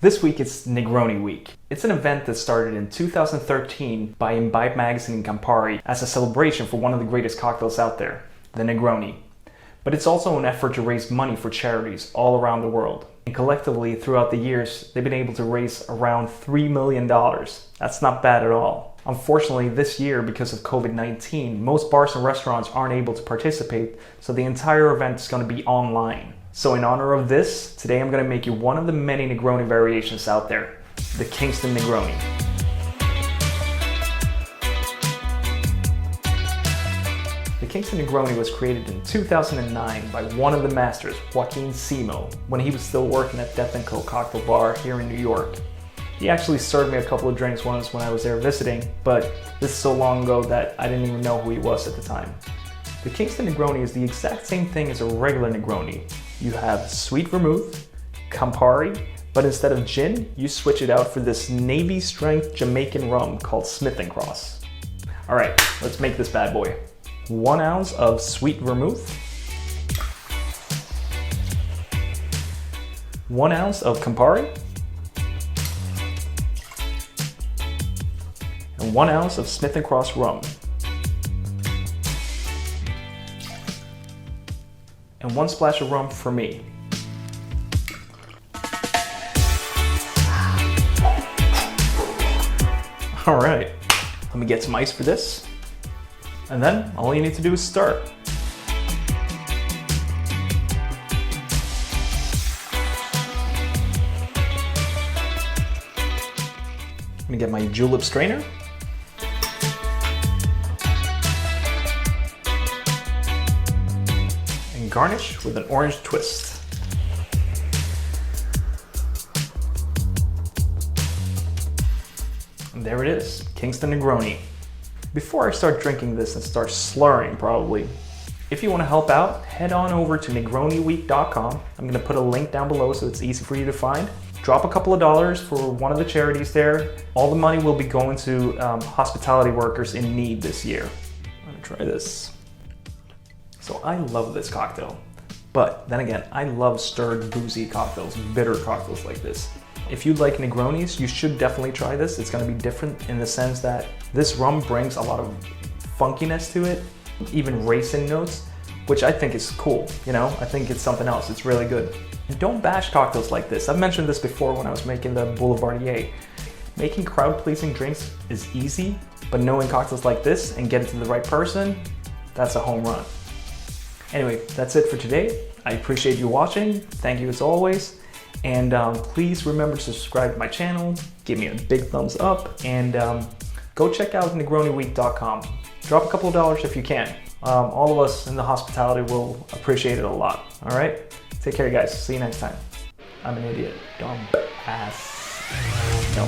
This week it's Negroni Week. It's an event that started in 2013 by Imbibe Magazine and Campari as a celebration for one of the greatest cocktails out there, the Negroni. But it's also an effort to raise money for charities all around the world. And collectively, throughout the years, they've been able to raise around $3 million. That's not bad at all. Unfortunately, this year, because of COVID-19, most bars and restaurants aren't able to participate, so the entire event is going to be online. So in honor of this, today I'm going to make you one of the many Negroni variations out there, the Kingston Negroni. The Kingston Negroni was created in 2009 by one of the masters, Joaquín Simó, when he was still working at Death & Co. Cocktail Bar here in New York. He actually served me a couple of drinks once when I was there visiting, but this is so long ago that I didn't even know who he was at the time. The Kingston Negroni is the exact same thing as a regular Negroni. You have sweet vermouth, Campari, but instead of gin, you switch it out for this Navy strength Jamaican rum called Smith Cross. All right, let's make this bad boy. 1 ounce of sweet vermouth, 1 ounce of Campari, and 1 ounce of Smith Cross rum. And 1 splash of rum for me. All right, let me get some ice for this. And then all you need to do is stir. I'm gonna get my julep strainer. And garnish with an orange twist. And there it is, Kingston Negroni. Before I start drinking this and start slurring probably, if you want to help out, head on over to negroniweek.com. I'm going to put a link down below so it's easy for you to find. Drop a couple of dollars for one of the charities there. All the money will be going to hospitality workers in need this year. I'm going to try this. So I love this cocktail, but then again, I love stirred boozy cocktails, bitter cocktails like this. If you like Negronis, you should definitely try this. It's going to be different in the sense that this rum brings a lot of funkiness to it, even raisin notes, which I think is cool. You know, I think it's something else. It's really good. And don't bash cocktails like this. I've mentioned this before when I was making the Boulevardier. Making crowd-pleasing drinks is easy, but knowing cocktails like this and getting to the right person, that's a home run. Anyway, that's it for today. I appreciate you watching. Thank you as always. And please remember to subscribe to my channel, give me a big thumbs up, and go check out negroniweek.com. Drop a couple of dollars if you can. All of us in the hospitality will appreciate it a lot. All right? Take care, guys. See you next time. I'm an idiot. Dumb ass. No.